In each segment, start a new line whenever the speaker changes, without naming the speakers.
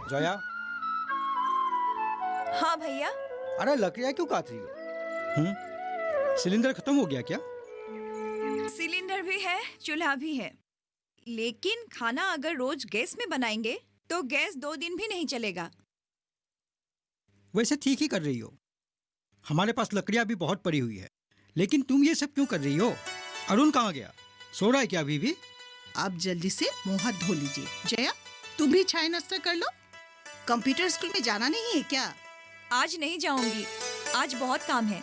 जया,
हाँ भैया।
अरे लकड़ियाँ क्यों काट रही हो? सिलेंडर खत्म हो गया क्या?
सिलेंडर भी है, चूल्हा भी है, लेकिन खाना अगर रोज गैस में बनाएंगे तो गैस 2 दिन भी नहीं चलेगा।
वैसे ठीक ही कर रही हो। हमारे पास लकड़ियाँ भी बहुत पड़ी हुई है, लेकिन तुम ये सब क्यों कर रही हो? अरुण कहाँ गया? सो रहा है क्या अभी भी?
आप जल्दी से मुंह हाथ धो लीजिए। जया, तुम भी चाय नाश्ता कर लो। कंप्यूटर स्कूल में जाना नहीं है क्या?
आज नहीं जाऊंगी, आज बहुत काम है।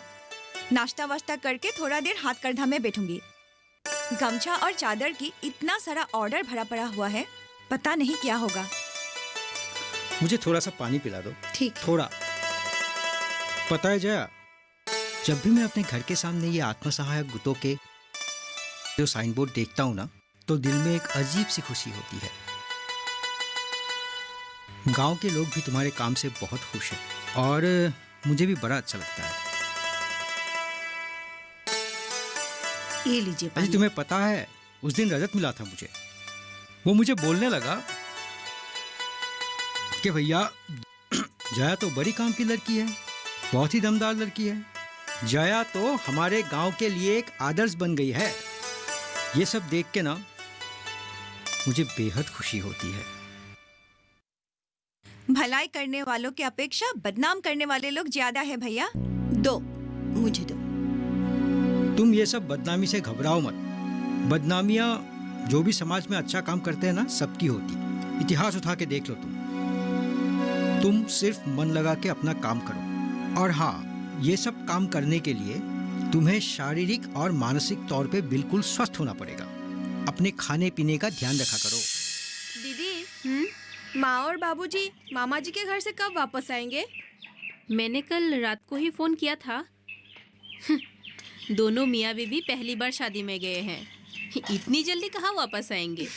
नाश्ता वाश्ता करके थोड़ा देर हाथ कंधा में बैठूंगी। गमछा और चादर की इतना सारा ऑर्डर भरा पड़ा हुआ है, पता नहीं क्या होगा।
मुझे थोड़ा सा पानी पिला दो।
ठीक।
थोड़ा। पता है जया, जब भी मैं अपने घर के सामने ये आत्मसहायक गुटों के जो साइन बोर्ड देखता हूँ ना, तो दिल में एक अजीब सी खुशी होती है। गांव के लोग भी तुम्हारे काम से बहुत खुश हैं और मुझे भी बड़ा अच्छा लगता है।
ये लीजिए
अजी
पानी।
तुम्हें पता है, उस दिन रजत मिला था मुझे। वो मुझे बोलने लगा कि भैया जया तो बड़ी काम की लड़की है, बहुत ही दमदार लड़की है। जया तो हमारे गांव के लिए एक आदर्श बन गई है। ये सब देख के ना मुझे बेहद खुशी होती है।
भलाई करने वालों की अपेक्षा बदनाम करने वाले लोग ज्यादा है भैया।
दो, मुझे दो।
तुम ये सब बदनामी से घबराओ मत। बदनामियां जो भी समाज में अच्छा काम करते हैं ना, सबकी होती। इतिहास उठा के देख लो तुम सिर्फ मन लगा के अपना काम करो। और हाँ, ये सब काम करने के लिए तुम्हें शारीरिक और मानसिक तौर पे बिल्कुल स्वस्थ होना पड़ेगा। अपने खाने पीने का ध्यान रखा करो।
दीदी, माँ और बाबूजी मामा जी के घर से कब वापस आएंगे? मैंने कल रात को ही फोन किया था। दोनों मियाँ बीबी पहली बार शादी में गए हैं, इतनी जल्दी कहाँ वापस आएंगे?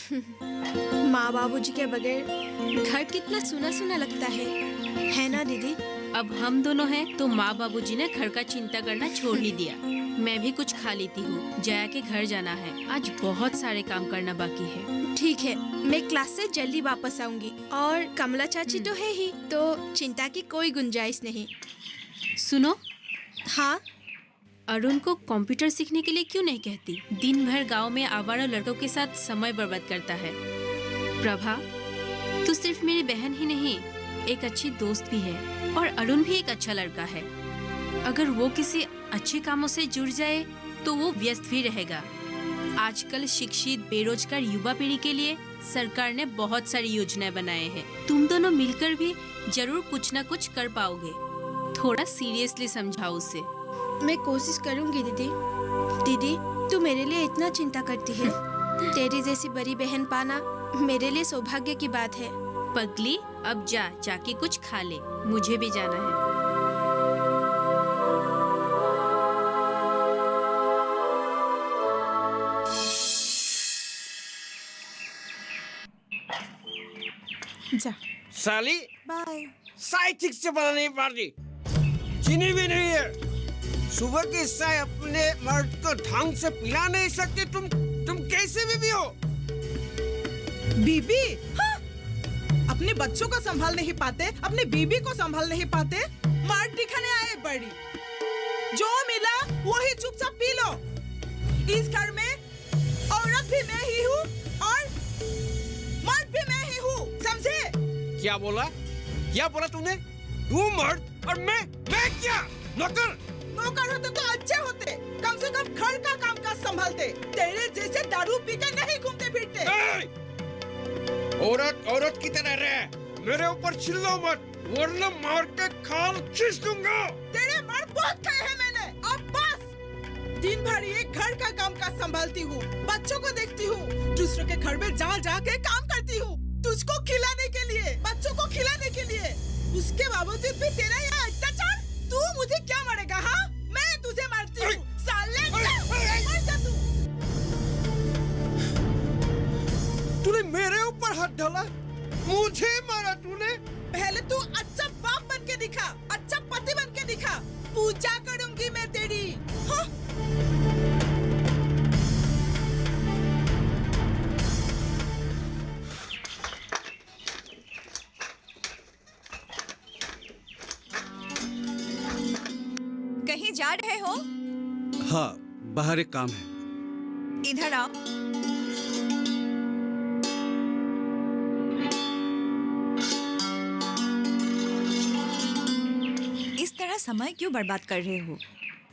माँ बाबूजी के बगैर घर कितना सुना सुना लगता है ना दीदी? अब हम दोनों हैं तो माँ बाबूजी ने घर का चिंता करना छोड़ ही दिया। मैं भी कुछ खा लेती हूँ, जया के घर जाना है, आज बहुत सारे काम करना बाकी है। ठीक है, मैं क्लास से जल्दी वापस आऊंगी। और कमला चाची तो है ही, तो चिंता की कोई गुंजाइश नहीं। सुनो। हाँ? अरुण को कंप्यूटर सीखने के लिए क्यों नहीं कहती? दिन भर गांव में आवारा लड़कों के साथ समय बर्बाद करता है। प्रभा, तू सिर्फ मेरी बहन ही नहीं, एक अच्छी दोस्त भी है, और अरुण भी एक अच्छा लड़का है। अगर वो किसी अच्छे कामों से जुड़ जाए तो वो व्यस्त भी रहेगा। आजकल शिक्षित बेरोजगार युवा पीढ़ी के लिए सरकार ने बहुत सारी योजनाएं बनाए हैं। तुम दोनों मिलकर भी जरूर कुछ न कुछ कर पाओगे। थोड़ा सीरियसली समझाओ उसे। मैं कोशिश करूंगी दीदी। दीदी, तू मेरे लिए इतना चिंता करती है। तेरी जैसी बड़ी बहन पाना मेरे लिए सौभाग्य की बात है। पगली, अब जाके कुछ खा ले, मुझे भी जाना है।
जा।
साली,
बाय।
चाय ठीक से बना नहीं पाती, चीनी भी नहीं है। सुबह की चाय अपने मर्द को ढंग से पिला नहीं सकती। तुम कैसे बीबी हो?
बीबी? हाँ? अपने बच्चों को संभाल नहीं पाते, अपने बीबी को संभाल नहीं पाते, मार दिखाने आए बड़ी। जो मिला वही चुपचाप पी लो। इस घर में औरत भी मैं ही हूँ और मर्द भी मैं ही हूँ, समझे?
क्या बोला तूने? तू मर्द और मैं क्या नौकर?
नौकर होते तो अच्छे होते, कम से कम घर का काम काज संभालते। तेरे जैसे दारू पी के नहीं घूमते फिरते।
औरत की तरह रह, मेरे ऊपर चिल्लो मत, वरना मार के खाल खींच दूंगा।
तेरे मर्द बहुत खाए हैं मैंने, अब बस। दिन भर ये घर का काम काज संभालती हूँ, बच्चों को देखती हूँ, दूसरों के घर में जा के काम करती हूँ, तुझको खिलाने के लिए, बच्चों को खिलाने के लिए। उसके बावजूद भी तेरा यह अत्याचार। तू मुझे क्या मारेगा? हाँ, मैं तुझे मारती हूँ, साले। मर जा तू।
तूने मेरे ऊपर हाथ डाला, मुझे मारा तूने।
पहले तू अच्छा बाप बन के दिखा, अच्छा पति बन के दिखा, पूजा करूंगी मैं तेरी। हाँ?
कहीं जा रहे हो?
हाँ, बाहर एक काम है।
इधर आओ। इस तरह समय क्यों बर्बाद कर रहे हो?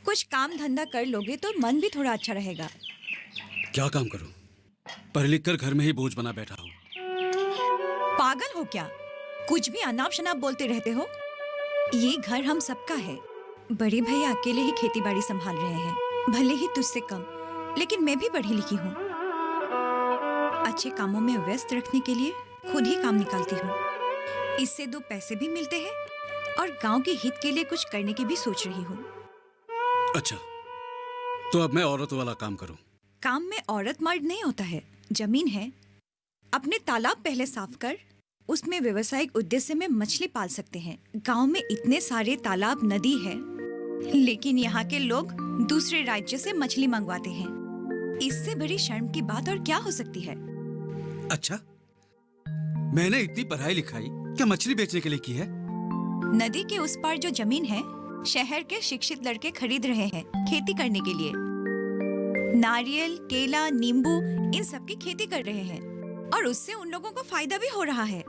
कुछ काम धंधा कर लोगे तो मन भी थोड़ा अच्छा रहेगा।
क्या काम करूं? पढ़ लिख कर घर में ही बोझ बना बैठा हूं।
पागल हो क्या? कुछ भी अनाप शनाप बोलते रहते हो। ये घर हम सबका है। बड़े भैया अकेले ही खेती बाड़ी संभाल रहे हैं, भले ही तुझसे कम, लेकिन मैं भी पढ़ी लिखी हूँ। अच्छे कामों में व्यस्त रखने के लिए खुद ही काम निकालती हूँ। इससे 2 पैसे भी मिलते हैं और गांव के हित के लिए कुछ करने की भी सोच रही हूँ।
अच्छा, तो अब मैं औरत वाला काम करूं?
काम में औरत मर्द नहीं होता है। जमीन है, अपने तालाब पहले साफ कर, उसमें व्यवसायिक उद्देश्य में मछली पाल सकते हैं। गांव में इतने सारे तालाब नदी है, लेकिन यहाँ के लोग दूसरे राज्य से मछली मंगवाते हैं। इससे बड़ी शर्म की बात और क्या हो सकती है?
अच्छा, मैंने इतनी पढ़ाई लिखाई क्या मछली बेचने के लिए की है?
नदी के उस पार जो जमीन है, शहर के शिक्षित लड़के खरीद रहे हैं खेती करने के लिए। नारियल, केला, नींबू, इन सब की खेती कर रहे हैं और उससे उन लोगों को फायदा भी हो रहा है।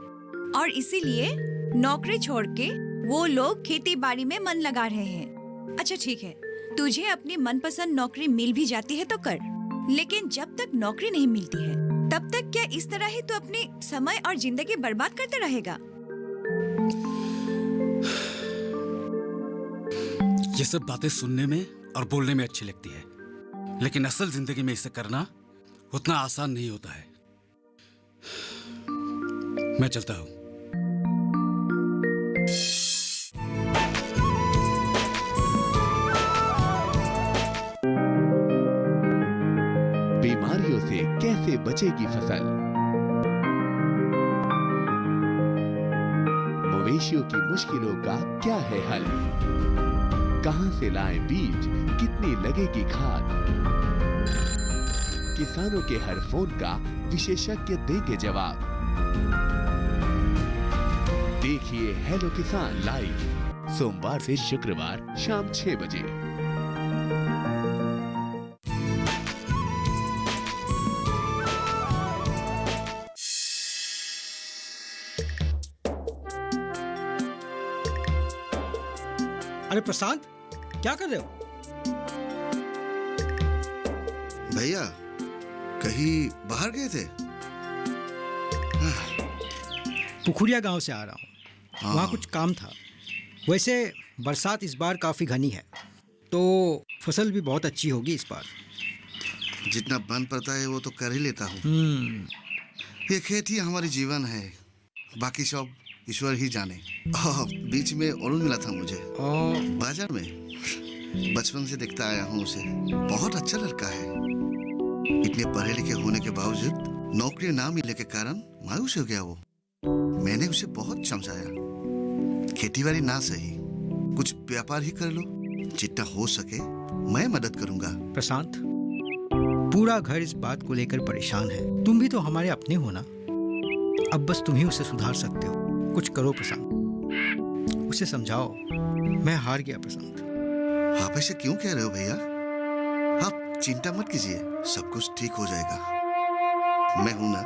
और इसीलिए नौकरी छोड़ के वो लोग खेती बाड़ी में मन लगा रहे हैं। अच्छा ठीक है, तुझे अपनी मनपसंद नौकरी मिल भी जाती है तो कर, लेकिन जब तक नौकरी नहीं मिलती है तब तक क्या इस तरह ही तू अपनी समय और जिंदगी बर्बाद करता रहेगा?
ये सब बातें सुनने में और बोलने में अच्छी लगती है, लेकिन असल जिंदगी में इसे करना उतना आसान नहीं होता है। मैं चलता हूं।
बीमारियों से कैसे बचेगी फसल? मवेशियों की मुश्किलों का क्या है हल? कहां से लाएं बीज, कितनी लगेगी खाद? किसानों के हर फोन का विशेषज्ञ देंगे जवाब। देखिए हेलो किसान लाइव, सोमवार से शुक्रवार शाम 6 बजे।
अरे प्रशांत, क्या कर रहे हो?
भैया कहीं बाहर गए थे?
पुखुरिया गांव से आ रहा हूँ।
हाँ।
वहाँ कुछ काम था। वैसे बरसात इस बार काफ़ी घनी है, तो फसल भी बहुत अच्छी होगी इस बार।
जितना बन पड़ता है वो तो कर ही लेता हूँ। ये खेत ही हमारी जीवन है, बाकी सब ईश्वर ही जाने। बीच में अरुण मिला था मुझे
और
बाजार में। बचपन से देखता आया हूँ उसे, बहुत अच्छा लड़का है। इतने पढ़े लिखे होने के बावजूद नौकरी ना मिलने के कारण मायूस हो गया वो। मैंने उसे बहुत समझाया, खेतीबाड़ी ना सही, कुछ व्यापार ही कर लो, जितना हो सके मैं मदद करूंगा।
प्रशांत, पूरा घर इस बात को लेकर परेशान है। तुम भी तो हमारे अपने हो ना। अब बस तुम ही उसे सुधार सकते हो। कुछ करो प्रशांत, उसे समझाओ। मैं हार गया प्रशांत।
आप ऐसे क्यों कह रहे हो भैया? आप चिंता मत कीजिए, सब कुछ ठीक हो जाएगा। मैं हूं ना।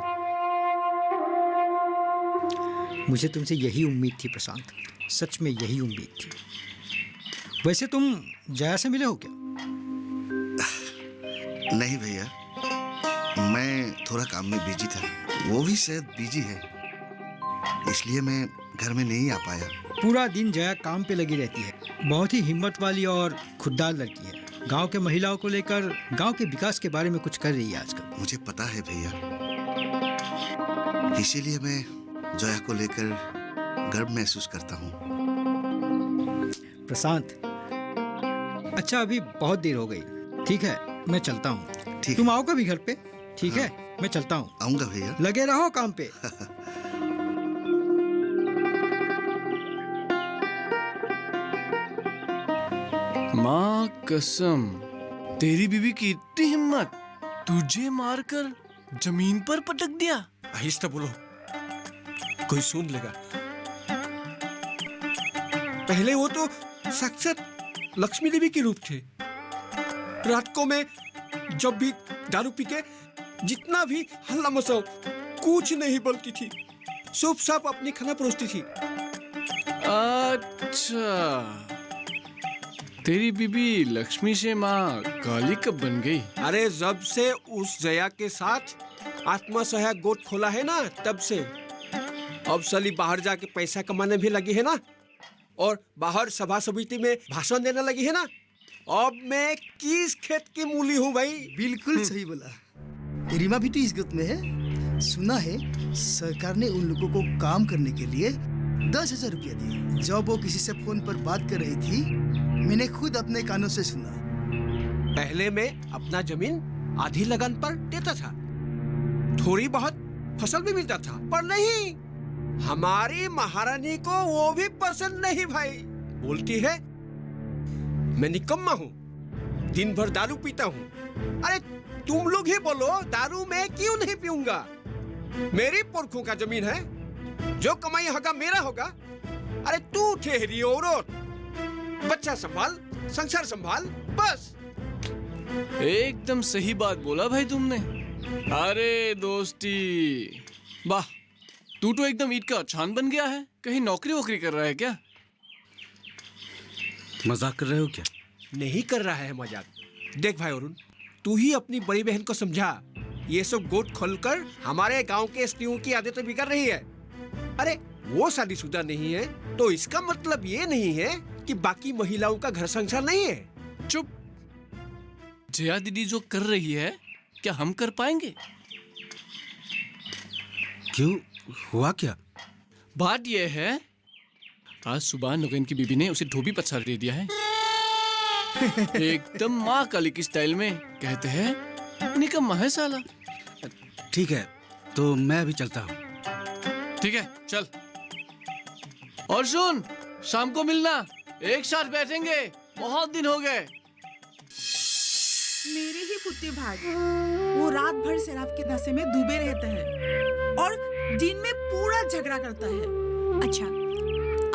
मुझे तुमसे यही उम्मीद थी प्रशांत, सच में यही उम्मीद थी। वैसे तुम जया से मिले हो क्या?
नहीं भैया, मैं थोड़ा काम में बिजी था, वो भी शायद बिजी है, इसलिए मैं घर में नहीं आ पाया।
पूरा दिन जया काम पे लगी रहती है। बहुत ही हिम्मत वाली और खुददार लड़की है। गांव के महिलाओं को लेकर गांव के विकास के बारे में कुछ कर रही है आजकल।
मुझे पता है भैया, इसीलिए मैं जया को लेकर गर्व महसूस करता हूँ।
प्रशांत, अच्छा अभी बहुत देर हो गई, ठीक है मैं चलता हूँ।
ठीक
तुम
है।
आओ कभी घर पे? ठीक
हाँ।
है मैं चलता हूँ।
आऊंगा भैया।
लगे रहो काम पे।
माँ कसम, तेरी बीवी की इतनी हिम्मत, तुझे मारकर जमीन पर पटक दिया।
आहिस्ता बोलो, कोई सुन लेगा। पहले वो तो साक्षात लक्ष्मी देवी के रूप थे। रात को मैं जब भी दारू पी के जितना भी हल्ला मचाओ कुछ नहीं बोलती थी, चुप साप अपनी खाना परोसती थी।
अच्छा, तेरी बीबी लक्ष्मी से माँ काली कब बन गई?
अरे जब से उस जया के साथ आत्मा सहायक गोट खोला है ना, तब से। अब साली बाहर जाके पैसा कमाने भी लगी है ना, और बाहर सभा समिति में भाषण देने लगी है ना। अब मैं किस खेत की मूली हूँ भाई?
बिल्कुल सही बोला। रीमा भी तो इस गुत में है। सुना है सरकार ने उन लोगों को काम करने के लिए 10,000 रुपया दिए। जब वो किसी से फोन पर बात कर रही थी, मैंने खुद अपने कानों से सुना।
पहले मैं अपना जमीन आधी लगन पर देता था, थोड़ी बहुत फसल भी मिलता था, पर नहीं, हमारी महारानी को वो भी पसंद नहीं भाई। बोलती है मैं निकम्मा हूँ, दिन भर दारू पीता हूँ। अरे तुम लोग ही बोलो, दारू मैं क्यों नहीं पीऊंगा? मेरी पुरखों का जमीन है, जो कमाई होगा मेरा होगा। अरे तू ठहरी औरत, बच्चा संभाल, संसार संभाल, बस।
एकदम सही बात बोला भाई तुमने। अरे दोस्ती, वाह, तू तो एकदम ईद का छान बन गया है। कहीं नौकरी वोकरी कर रहा है क्या?
मजाक कर रहे हो क्या?
नहीं कर रहा है मजाक। देख भाई अरुण, तू ही अपनी बड़ी बहन को समझा। ये सब गोट खोलकर हमारे गांव के स्त्रियों की आदतें बिगड़ रही है। अरे वो शादीशुदा नहीं है तो इसका मतलब ये नहीं है कि बाकी महिलाओं का घर संसार नहीं है।
चुप। जया दीदी जो कर रही है, क्या हम कर पाएंगे?
क्यों, हुआ क्या?
बात यह है, आज सुबह नगेन की बीबी ने उसे धोबी पछाड़ दे दिया है। एकदम माँ काली की स्टाइल में। कहते हैं निकम्मा है साला।
ठीक है, तो मैं अभी चलता हूँ।
ठीक है, चल। और सुन, शाम को मिलना, एक साथ बैठेंगे, बहुत दिन हो गए।
मेरे ही पुत्री भाई, वो रात भर शराब के नशे में डूबे रहते हैं और दिन में पूरा झगड़ा करता है।
अच्छा,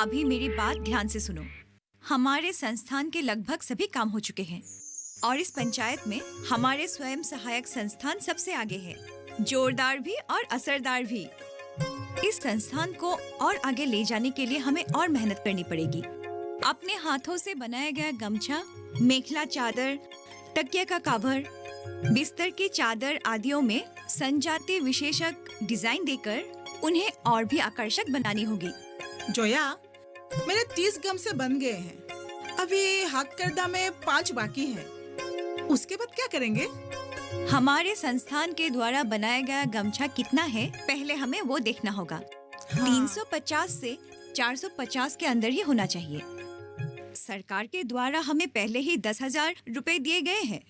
अभी मेरी बात ध्यान से सुनो। हमारे संस्थान के लगभग सभी काम हो चुके हैं और इस पंचायत में हमारे स्वयं सहायक संस्थान सबसे आगे है, जोरदार भी और असरदार भी। इस संस्थान को और आगे ले जाने के लिए हमें और मेहनत करनी पड़ेगी। अपने हाथों से बनाया गया गमछा, मेखला चादर, तकिया का कावर, बिस्तर की चादर आदियों में संजाति विशेषक डिजाइन देकर उन्हें और भी आकर्षक बनानी होगी।
जोया, मेरे 30 गम से बन गए हैं। अभी हाथकरघा में 5 बाकी हैं। उसके बाद क्या करेंगे?
हमारे संस्थान के द्वारा बनाया गया गमछा कितना है, पहले हमें वो देखना होगा। 350 से 450 के अंदर ही होना चाहिए। सरकार के द्वारा हमें पहले ही 10,000 रुपए दिए गए हैं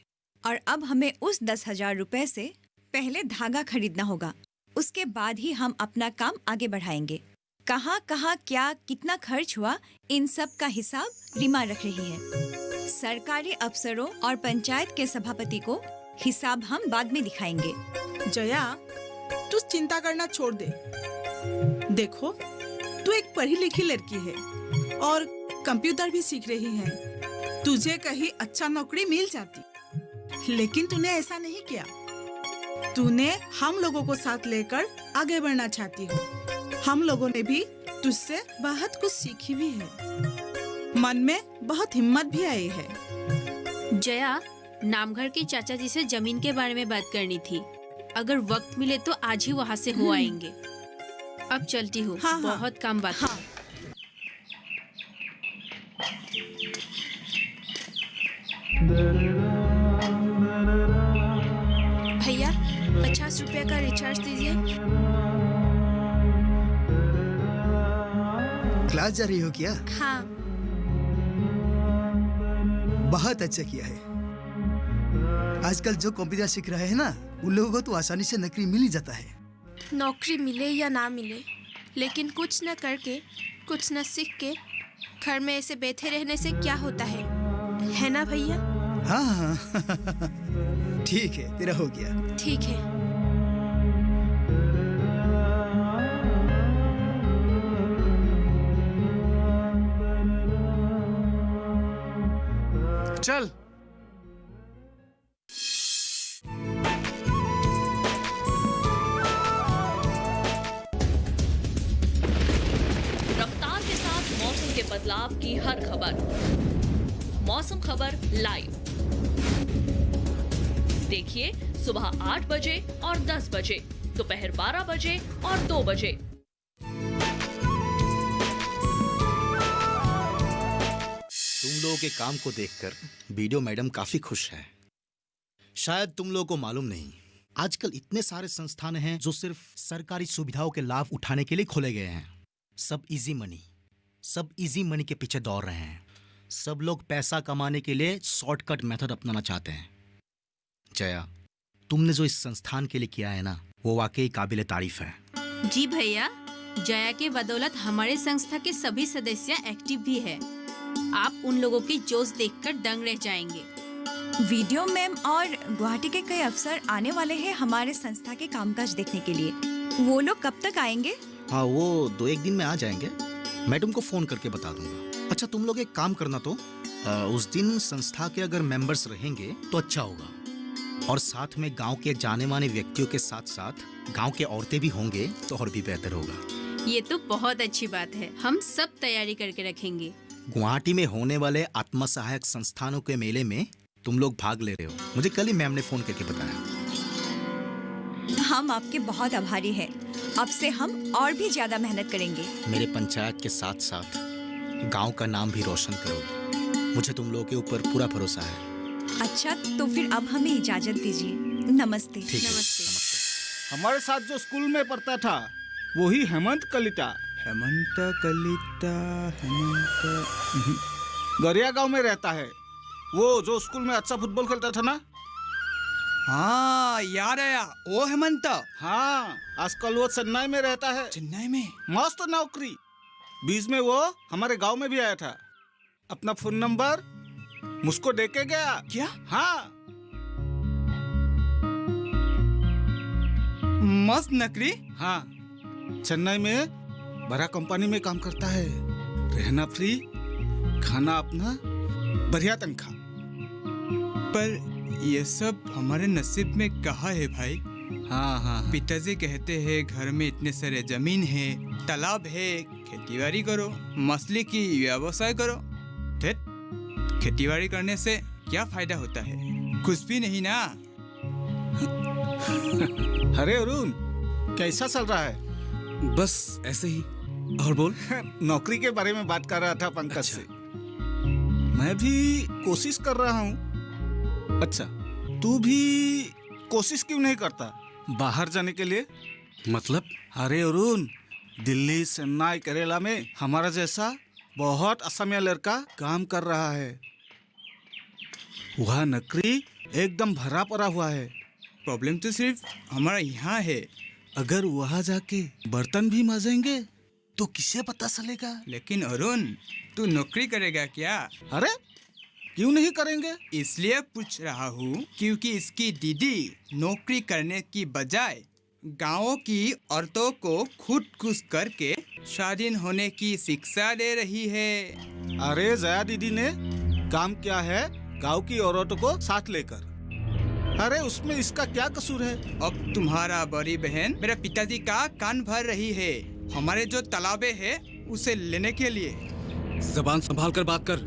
और अब हमें उस 10,000 रुपए से पहले धागा खरीदना होगा। उसके बाद ही हम अपना काम आगे बढ़ाएंगे। कहाँ कहाँ क्या कितना खर्च हुआ, इन सब का हिसाब रीमा रख रही है। सरकारी अफसरों और पंचायत के सभापति को हिसाब हम बाद में दिखाएंगे।
जया, तू चिंता करना छोड़ दे। देखो, तू एक पढ़ी लिखी लड़की है और कंप्यूटर भी सीख रही है। तुझे कहीं अच्छा नौकरी मिल जाती, लेकिन तूने ऐसा नहीं किया। तूने हम लोगों को साथ लेकर आगे बढ़ना चाहती हो। हम लोगों ने भी तुझसे बहुत कुछ सीखी भी है, मन में बहुत हिम्मत भी आई है।
जया, नामघर के चाचा जी से जमीन के बारे में बात करनी थी। अगर वक्त मिले तो आज ही वहाँ से हो आएंगे। अब चलती हूँ।
हाँ,
बहुत काम बाकी है।
भैया, 50 रुपए का रिचार्ज दीजिए।
क्लास जा रही हो क्या?
हाँ।
बहुत अच्छा किया है। आजकल जो कंप्यूटर सीख रहे हैं ना, उन लोगों को तो आसानी से नौकरी मिल ही जाता है।
नौकरी मिले या ना मिले, लेकिन कुछ न करके, कुछ न सीख के घर में ऐसे बैठे रहने से क्या होता है ना भैया?
हाँ ठीक है, तेरा हो गया।
ठीक है।
चल।
रफ्तार के साथ मौसम के बदलाव की हर खबर। मौसम खबर लाइव देखिए सुबह 8 बजे और 10 बजे, दोपहर 12 बजे और 2 बजे।
तुम लोगों के काम को देखकर वीडियो मैडम काफी खुश है। शायद तुम लोगों को मालूम नहीं, आजकल इतने सारे संस्थान हैं जो सिर्फ सरकारी सुविधाओं के लाभ उठाने के लिए खोले गए हैं। सब इजी मनी के पीछे दौड़ रहे हैं। सब लोग पैसा कमाने के लिए शॉर्टकट मेथड अपनाना चाहते हैं। जया, तुमने जो इस संस्थान के लिए किया है ना, वो वाकई काबिले तारीफ है।
जी भैया, जया के बदौलत हमारे संस्था के सभी सदस्य एक्टिव भी है। आप उन लोगों की जोश देखकर दंग रह जाएंगे।
वीडियो मैम और गुवाहाटी के कई अफसर आने वाले हैं हमारे संस्था के कामकाज देखने के लिए। वो लोग कब तक आएंगे?
हाँ, वो 2-1 दिन में आ जाएंगे। मैडम को फोन करके बता दूंगा। अच्छा, तुम लोग एक काम करना तो, उस दिन संस्था के अगर मेंबर्स रहेंगे तो अच्छा होगा, और साथ में गांव के जाने माने व्यक्तियों के साथ साथ गांव के औरतें भी होंगे तो और भी बेहतर होगा।
ये तो बहुत अच्छी बात है। हम सब तैयारी करके रखेंगे।
गुवाहाटी में होने वाले आत्म सहायक संस्थानों के मेले में तुम लोग भाग ले रहे हो, मुझे कल ही मैम ने फोन करके बताया।
हम आपके बहुत आभारी हैं। अब से हम और भी ज्यादा मेहनत करेंगे।
मेरे पंचायत के साथ साथ गांव का नाम भी रोशन करोगे, मुझे तुम लोगों के ऊपर पूरा भरोसा है।
अच्छा, तो फिर अब हमें इजाजत दीजिए। नमस्ते।
ठीक है,
नमस्ते।
हमारे साथ जो स्कूल में पढ़ता था वही हेमंत कलिता। गरिया गांव में रहता है। वो जो स्कूल में अच्छा फुटबॉल खेलता था ना।
हाँ याद आया, वो हेमंत।
हाँ, आजकल वो चेन्नई में रहता है।
चेन्नई में
मस्त नौकरी। बीच में वो हमारे गांव में भी आया था। अपना फोन नंबर मुझको दे के गया।
क्या?
हाँ,
मस्त नौकरी।
हाँ, चेन्नई में बड़ा कंपनी में काम करता है। रहना फ्री, खाना अपना, बढ़िया तनख्वाह।
पर ये सब हमारे नसीब में कहाँ है भाई?
हाँ हाँ,
पिताजी कहते हैं घर में इतने सारे जमीन है, तालाब है, खेतीबाड़ी करो, मछली की व्यवसाय करो। खेतीबाड़ी करने से क्या फायदा होता है? कुछ भी नहीं ना।
अरे अरुण, कैसा चल रहा है?
बस ऐसे ही। और बोल।
नौकरी के बारे में बात कर रहा था पंकज से। मैं भी कोशिश कर रहा हूँ। अच्छा, तू भी कोशिश क्यों नहीं करता बाहर जाने के लिए?
मतलब?
अरे अरुण, दिल्ली, चेन्नई, केरला में हमारा जैसा बहुत असमिया लड़का काम कर रहा है। वहाँ नौकरी एकदम भरा पड़ा हुआ है।
प्रॉब्लम तो सिर्फ हमारा यहाँ है।
अगर वहाँ जाके बर्तन भी मांजेंगे तो किसे पता चलेगा?
लेकिन अरुण, तू नौकरी करेगा क्या?
अरे क्यों नहीं करेंगे?
इसलिए पूछ रहा हूँ क्योंकि इसकी दीदी नौकरी करने की बजाय गाँव की औरतों को खुद खुश करके स्वाधीन होने की शिक्षा दे रही है।
अरे जया दीदी ने काम किया है गाँव की औरतों को साथ लेकर। अरे उसमें इसका क्या कसूर है?
अब तुम्हारा बड़ी बहन मेरे पिताजी का कान भर रही है हमारे जो तालाबे है उसे लेने के लिए।
जबान संभाल कर बात कर।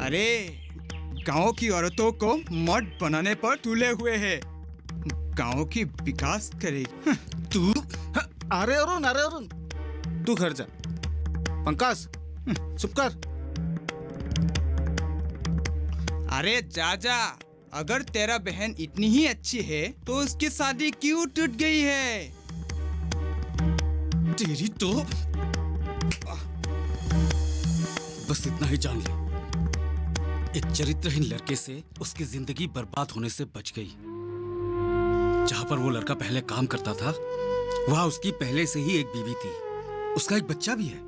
अरे गांव की औरतों को मर्द बनाने पर तुले हुए है। गांव की विकास करे
तू। अरे अरुण, तू घर जा। पंकज, चुप कर।
अरे जा, अगर तेरा बहन इतनी ही अच्छी है तो उसकी शादी क्यों टूट गई है?
तेरी तो बस इतना ही जान ले, एक चरित्रहीन लड़के से उसकी जिंदगी बर्बाद होने से बच गई। जहां पर वो लड़का पहले काम करता था वहां उसकी पहले से ही एक बीवी थी, उसका एक बच्चा भी है।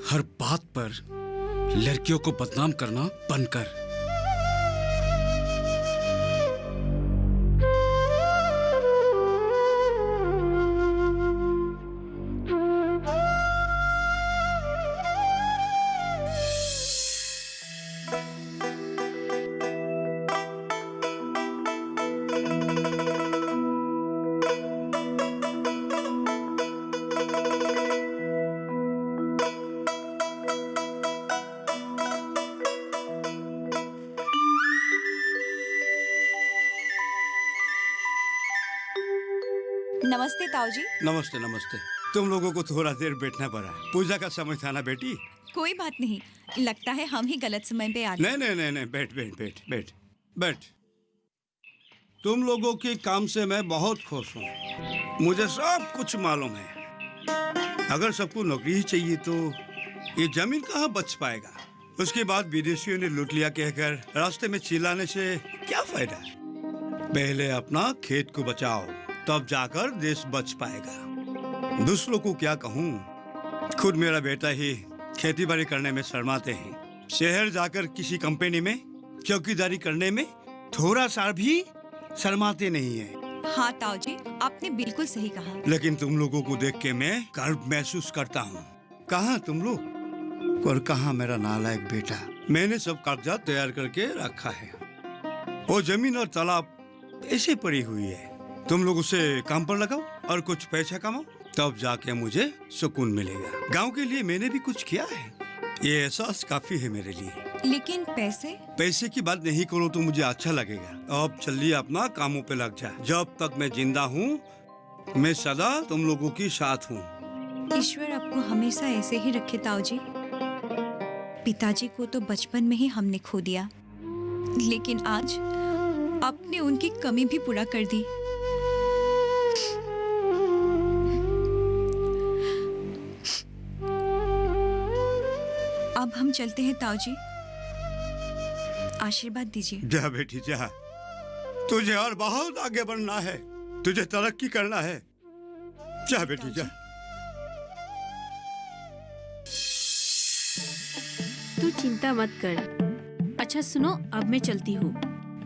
हर बात पर लड़कियों को बदनाम करना बंद कर।
नमस्ते ताऊ जी।
नमस्ते नमस्ते। तुम लोगों को थोड़ा देर बैठना पड़ा। पूजा का समय था ना बेटी।
कोई बात नहीं, लगता है हम ही गलत समय पे आ गए।
नहीं नहीं नहीं नहीं, बैठ बैठ बैठ बैठ बैठ। तुम लोगों के काम से मैं बहुत खुश हूँ। मुझे सब कुछ मालूम है। अगर सबको नौकरी ही चाहिए तो ये जमीन कहाँ बच पाएगा। उसके बाद विदेशियों ने लूट लिया कहकर रास्ते में चिल्लाने से क्या फायदा। पहले अपना खेत को बचाओ, तब जाकर देश बच पाएगा। दूसरों को क्या कहूँ, खुद मेरा बेटा ही खेती बाड़ी करने में शर्माते हैं। शहर जाकर किसी कंपनी में चौकीदारी करने में थोड़ा सा भी शर्माते नहीं है।
हाँ ताऊ जी, आपने बिल्कुल सही कहा।
लेकिन तुम लोगों को देख के मैं गर्व महसूस करता हूँ। कहाँ तुम लोग और कहाँ मेरा नालायक बेटा। मैंने सब कागजात तैयार करके रखा है। वो जमीन और तालाब ऐसे पड़ी हुई है। तुम लोग उसे काम पर लगाओ और कुछ पैसा कमाओ, तब जाके मुझे सुकून मिलेगा। गांव के लिए मैंने भी कुछ किया है, ये एहसास काफी है मेरे लिए।
लेकिन पैसे
की बात नहीं करो तो मुझे अच्छा लगेगा। अब चलिए अपना कामों पे लग जा। जब तक मैं जिंदा हूँ मैं सदा तुम लोगों के साथ हूँ।
ईश्वर आपको हमेशा ऐसे ही रखे ताऊ जी। पिताजी को तो बचपन में ही हमने खो दिया, लेकिन आज आपने उनकी कमी भी पूरा कर दी। अब हम चलते हैं ताऊ जी, आशीर्वाद दीजिए।
जा बेटी जा, तुझे और बहुत आगे बढ़ना है, तुझे तरक्की करना है। जा बेटी जा।
तू चिंता मत कर। अच्छा सुनो, अब मैं चलती हूँ।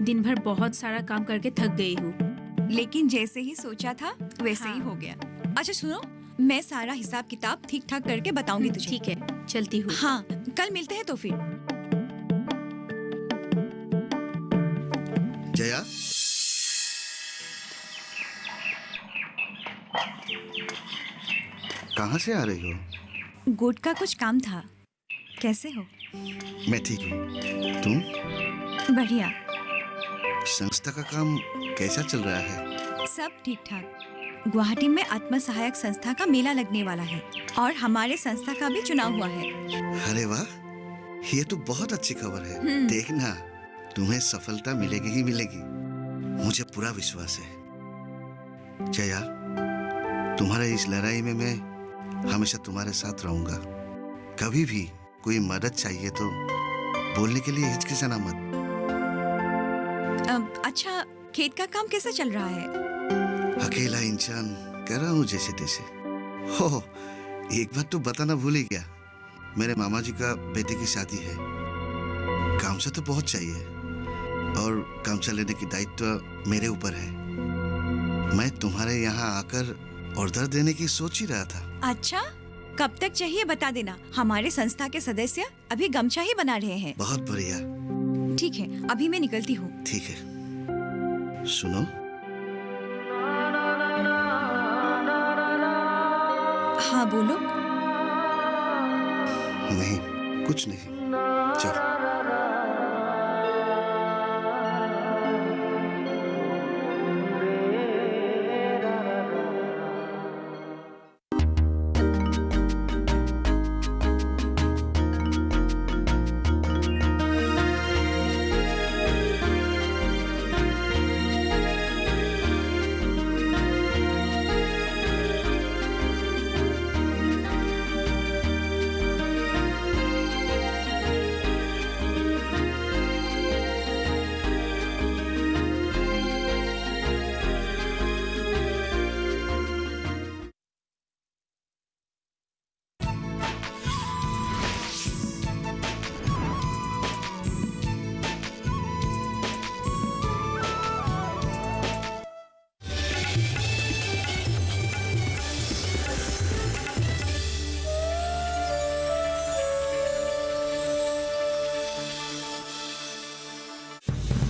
दिन भर बहुत सारा काम करके थक गई हूँ।
लेकिन जैसे ही सोचा था वैसे ही हो गया। अच्छा सुनो, मैं सारा हिसाब किताब ठीक ठाक करके बताऊंगी तुझे।
ठीक है, चलती हूँ।
हाँ, कल मिलते हैं तो फिर।
जया, कहाँ से आ रही हो?
गोट का कुछ काम था। कैसे हो?
मैं ठीक हूँ, तुम?
बढ़िया।
संस्था का काम कैसा चल रहा है?
सब ठीक ठाक। गुवाहाटी में आत्म सहायक संस्था का मेला लगने वाला है और हमारे संस्था का भी चुनाव हुआ है।
अरे वाह, ये तो बहुत अच्छी खबर है। देखना, तुम्हें सफलता मिलेगी ही मिलेगी, मुझे पूरा विश्वास है। जया, तुम्हारे इस लड़ाई में मैं हमेशा तुम्हारे साथ रहूंगा। कभी भी कोई मदद चाहिए तो बोलने के लिए हिचकिचाना मत।
अच्छा, खेत का काम कैसा चल रहा है?
अकेला इंसान कर रहा हूँ जैसे तैसे। हो, एक बात तो बताना भूल ही गया, मेरे मामा जी का बेटे की शादी है। काम से तो बहुत चाहिए और काम से लेने की दायित्व मेरे ऊपर है। मैं तुम्हारे यहाँ आकर ऑर्डर देने की सोच ही रहा था।
अच्छा, कब तक चाहिए बता देना। हमारे संस्था के सदस्य अभी गमछा ही बना रहे हैं।
बहुत बढ़िया।
ठीक है, अभी मैं निकलती हूँ।
ठीक है। सुनो,
हाँ बोलो।
नहीं, कुछ नहीं, चल।